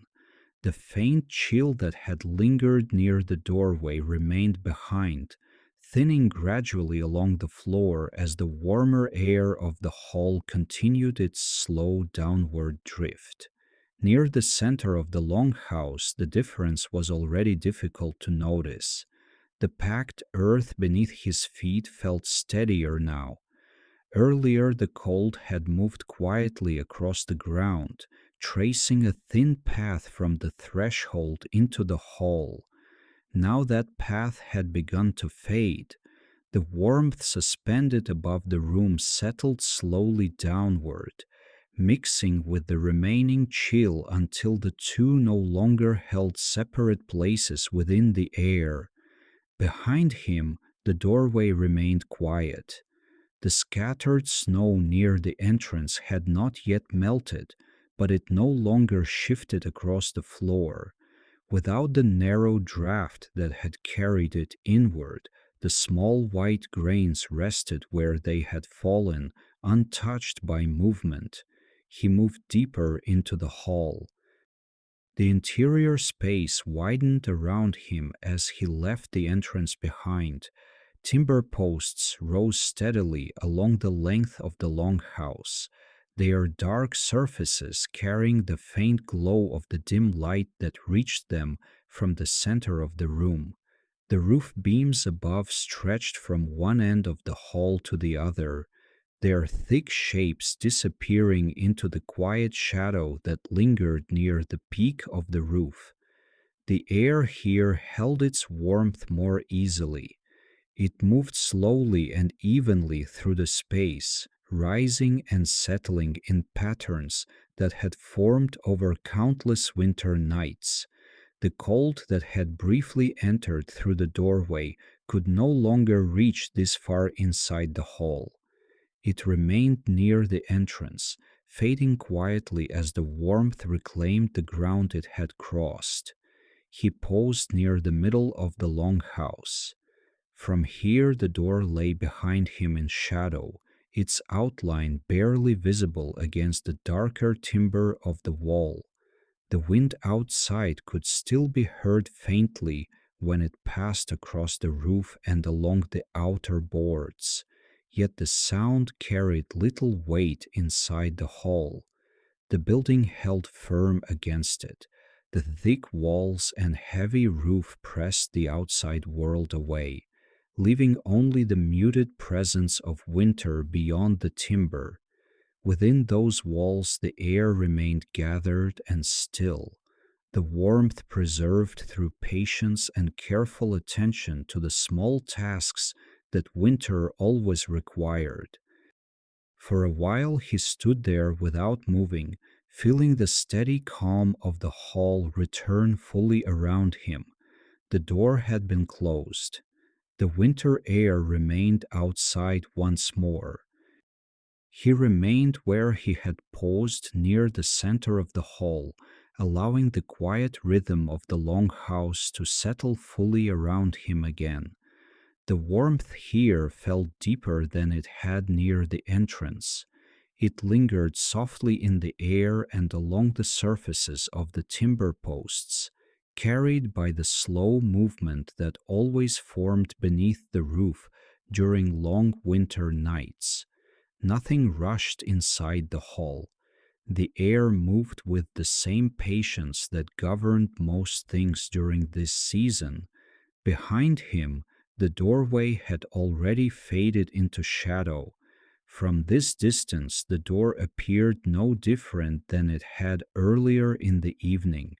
[SPEAKER 1] The faint chill that had lingered near the doorway remained behind, thinning gradually along the floor as the warmer air of the hall continued its slow downward drift. Near the center of the longhouse, the difference was already difficult to notice. The packed earth beneath his feet felt steadier now. Earlier, the cold had moved quietly across the ground, tracing a thin path from the threshold into the hall. Now that path had begun to fade. The warmth suspended above the room settled slowly downward, mixing with the remaining chill until the two no longer held separate places within the air. Behind him, the doorway remained quiet. The scattered snow near the entrance had not yet melted, but it no longer shifted across the floor. Without the narrow draft that had carried it inward, the small white grains rested where they had fallen, untouched by movement. He moved deeper into the hall. The interior space widened around him as he left the entrance behind. Timber posts rose steadily along the length of the longhouse, their dark surfaces carrying the faint glow of the dim light that reached them from the center of the room. The roof beams above stretched from one end of the hall to the other, their thick shapes disappearing into the quiet shadow that lingered near the peak of the roof. The air here held its warmth more easily. It moved slowly and evenly through the space, rising and settling in patterns that had formed over countless winter nights. The cold that had briefly entered through the doorway could no longer reach this far inside the hall. It remained near the entrance, fading quietly as the warmth reclaimed the ground it had crossed. He paused near the middle of the longhouse. From here the door lay behind him in shadow, its outline barely visible against the darker timber of the wall. The wind outside could still be heard faintly when it passed across the roof and along the outer boards, yet the sound carried little weight inside the hall. The building held firm against it. The thick walls and heavy roof pressed the outside world away, leaving only the muted presence of winter beyond the timber. Within those walls the air remained gathered and still, the warmth preserved through patience and careful attention to the small tasks that winter always required. For a while he stood there without moving, feeling the steady calm of the hall return fully around him. The door had been closed. The winter air remained outside once more. He remained where he had paused near the center of the hall, allowing the quiet rhythm of the longhouse to settle fully around him again. The warmth here felt deeper than it had near the entrance. It lingered softly in the air and along the surfaces of the timber posts, carried by the slow movement that always formed beneath the roof during long winter nights. Nothing rushed inside the hall. The air moved with the same patience that governed most things during this season. Behind him, the doorway had already faded into shadow. From this distance, the door appeared no different than it had earlier in the evening.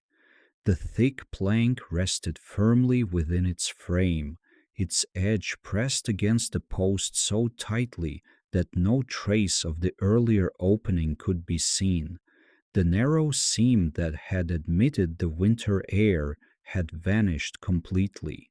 [SPEAKER 1] The thick plank rested firmly within its frame, its edge pressed against the post so tightly that no trace of the earlier opening could be seen. The narrow seam that had admitted the winter air had vanished completely.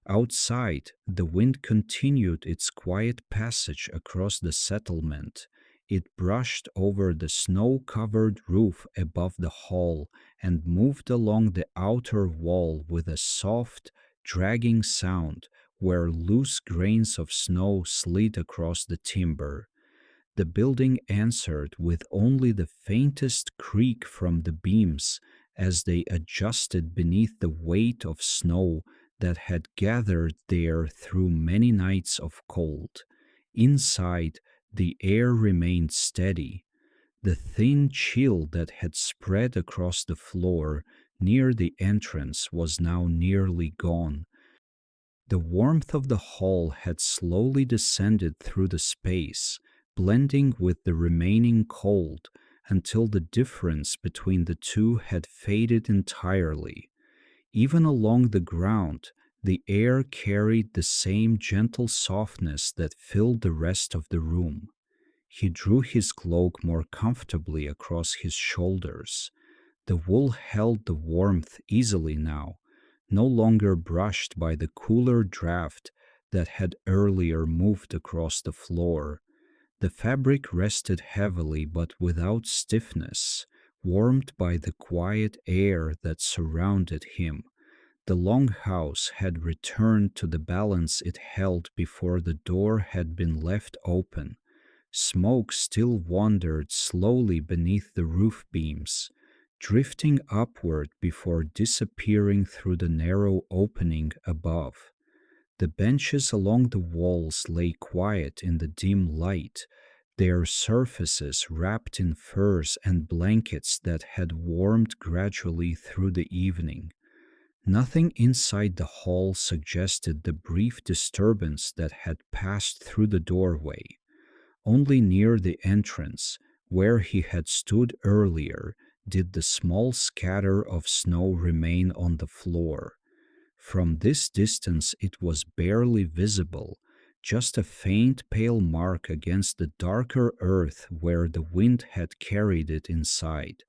[SPEAKER 1] Outside, the wind continued its quiet passage across the settlement. It brushed over the snow-covered roof above the hall and moved along the outer wall with a soft, dragging sound where loose grains of snow slid across the timber. The building answered with only the faintest creak from the beams as they adjusted beneath the weight of snow that had gathered there through many nights of cold. Inside, the air remained steady. The thin chill that had spread across the floor near the entrance was now nearly gone. The warmth of the hall had slowly descended through the space, blending with the remaining cold until the difference between the two had faded entirely. Even along the ground, The air carried the same gentle softness that filled the rest of the room. He drew his cloak more comfortably across his shoulders. The wool held the warmth easily now, no longer brushed by the cooler draft that had earlier moved across the floor. The fabric rested heavily but without stiffness, warmed by the quiet air that surrounded him. The Longhouse had returned to the balance it held before the door had been left open. Smoke still wandered slowly beneath the roof beams, drifting upward before disappearing through the narrow opening above. The benches along the walls lay quiet in the dim light, their surfaces wrapped in furs and blankets that had warmed gradually through the evening. Nothing inside the hall suggested the brief disturbance that had passed through the doorway. Only near the entrance, where he had stood earlier, did the small scatter of snow remain on the floor. From this distance it was barely visible, just a faint pale mark against the darker earth where the wind had carried it inside.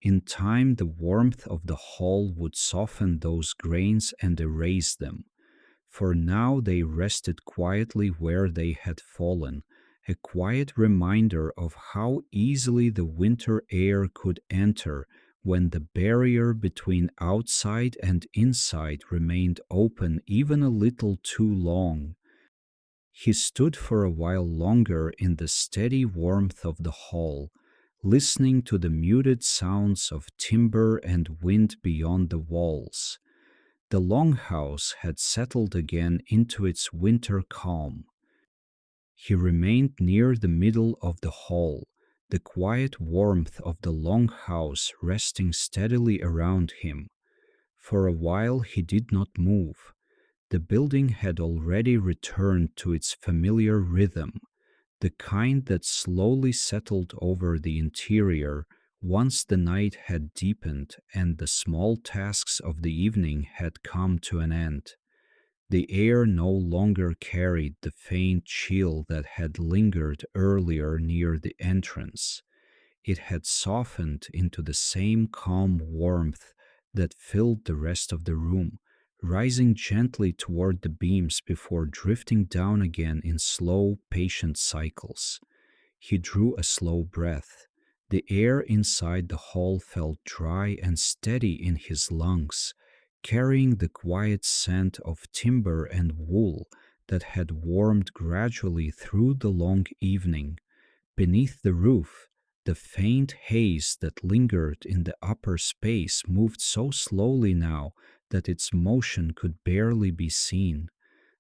[SPEAKER 1] In time the warmth of the hall would soften those grains and erase them. For now they rested quietly where they had fallen, a quiet reminder of how easily the winter air could enter when the barrier between outside and inside remained open even a little too long. He stood for a while longer in the steady warmth of the hall, listening to the muted sounds of timber and wind beyond the walls. The Longhouse had settled again into its winter calm. He remained near the middle of the hall, the quiet warmth of the Longhouse resting steadily around him. For a while he did not move. The building had already returned to its familiar rhythm, the kind that slowly settled over the interior once the night had deepened and the small tasks of the evening had come to an end. The air no longer carried the faint chill that had lingered earlier near the entrance. It had softened into the same calm warmth that filled the rest of the room, rising gently toward the beams before drifting down again in slow, patient cycles. He drew a slow breath. The air inside the hall felt dry and steady in his lungs, carrying the quiet scent of timber and wool that had warmed gradually through the long evening. Beneath the roof, the faint haze that lingered in the upper space moved so slowly now that its motion could barely be seen.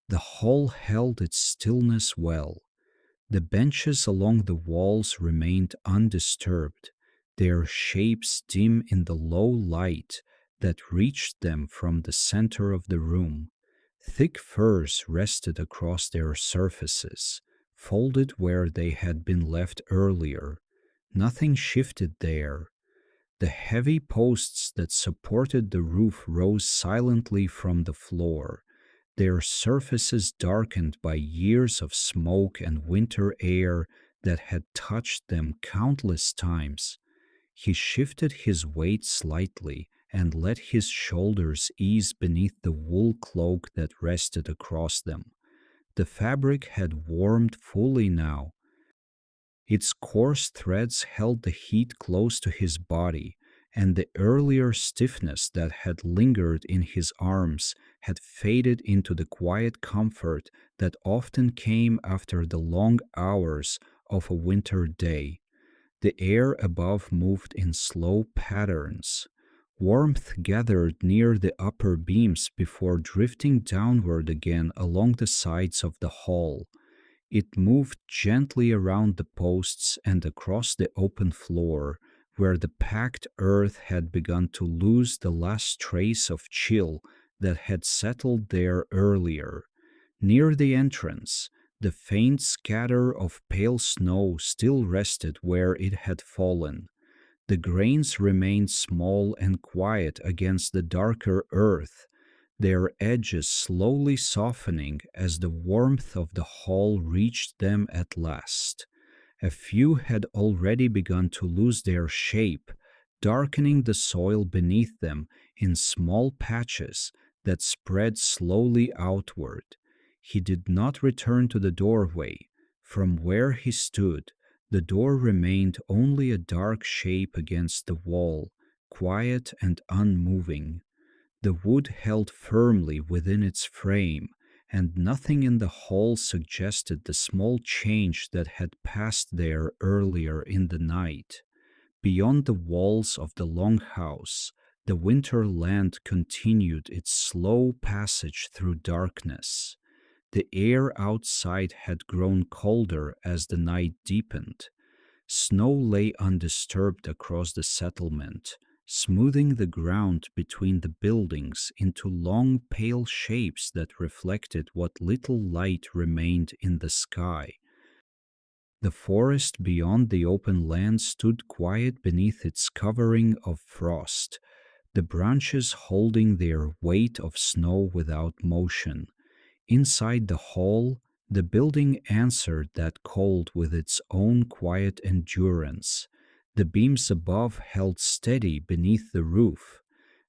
[SPEAKER 1] The hall held its stillness well. The benches along the walls remained undisturbed, their shapes dim in the low light that reached them from the center of the room. Thick furs rested across their surfaces, folded where they had been left earlier. Nothing shifted there. The heavy posts that supported the roof rose silently from the floor, their surfaces darkened by years of smoke and winter air that had touched them countless times. He shifted his weight slightly and let his shoulders ease beneath the wool cloak that rested across them. The fabric had warmed fully now. Its coarse threads held the heat close to his body, and the earlier stiffness that had lingered in his arms had faded into the quiet comfort that often came after the long hours of a winter day. The air above moved in slow patterns. Warmth gathered near the upper beams before drifting downward again along the sides of the hall. It moved gently around the posts and across the open floor, where the packed earth had begun to lose the last trace of chill that had settled there earlier. Near the entrance, the faint scatter of pale snow still rested where it had fallen. The grains remained small and quiet against the darker earth. their edges slowly softening as the warmth of the hall reached them at last. A few had already begun to lose their shape, darkening the soil beneath them in small patches that spread slowly outward. He did not return to the doorway. From where he stood, the door remained only a dark shape against the wall, quiet and unmoving. The wood held firmly within its frame, and nothing in the hall suggested the small change that had passed there earlier in the night. Beyond the walls of the Longhouse, the winter land continued its slow passage through darkness. The air outside had grown colder as the night deepened. Snow lay undisturbed across the settlement, smoothing the ground between the buildings into long pale shapes that reflected what little light remained in the sky. The forest beyond the open land stood quiet beneath its covering of frost, the branches holding their weight of snow without motion. Inside the hall, the building answered that cold with its own quiet endurance. The beams above held steady beneath the roof.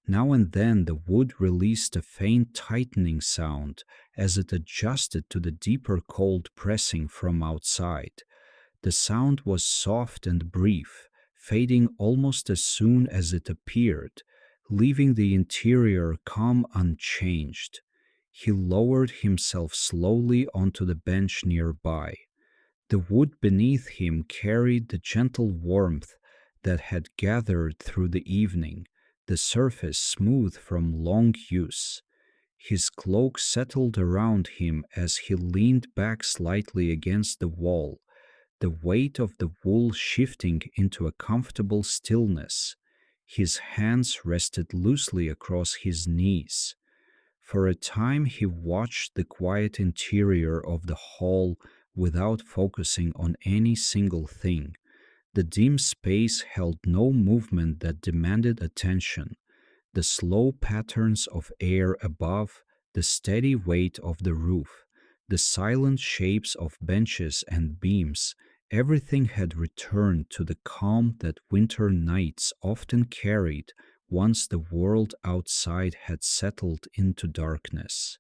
[SPEAKER 1] Now and then the wood released a faint tightening sound as it adjusted to the deeper cold pressing from outside. The sound was soft and brief, fading almost as soon as it appeared, leaving the interior calm unchanged. He lowered himself slowly onto the bench nearby. The wood beneath him carried the gentle warmth that had gathered through the evening, the surface smooth from long use. His cloak settled around him as he leaned back slightly against the wall, the weight of the wool shifting into a comfortable stillness. His hands rested loosely across his knees. For a time he watched the quiet interior of the hall without focusing on any single thing. The dim space held no movement that demanded attention. The slow patterns of air above, the steady weight of the roof, the silent shapes of benches and beams, everything had returned to the calm that winter nights often carried once the world outside had settled into darkness.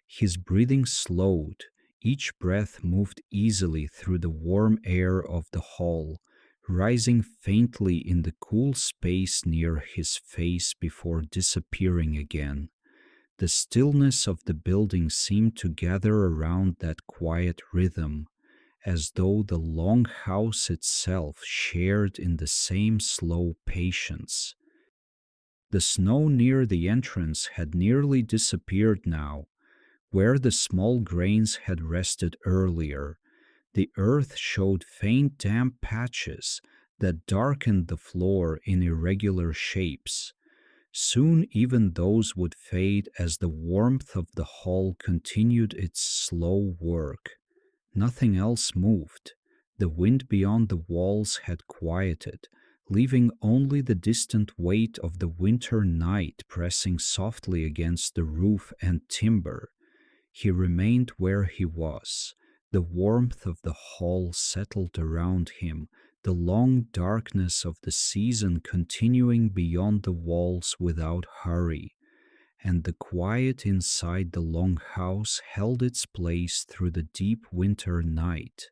[SPEAKER 1] His breathing slowed, each breath moved easily through the warm air of the hall, rising faintly in the cool space near his face before disappearing again. The stillness of the building seemed to gather around that quiet rhythm, as though the long house itself shared in the same slow patience. The snow near the entrance had nearly disappeared now, where the small grains had rested earlier. The earth showed faint damp patches that darkened the floor in irregular shapes. Soon even those would fade as the warmth of the hall continued its slow work. Nothing else moved. The wind beyond the walls had quieted, leaving only the distant weight of the winter night pressing softly against the roof and timber. He remained where he was. The warmth of the hall settled around him, the long darkness of the season continuing beyond the walls without hurry, and the quiet inside the long house held its place through the deep winter night.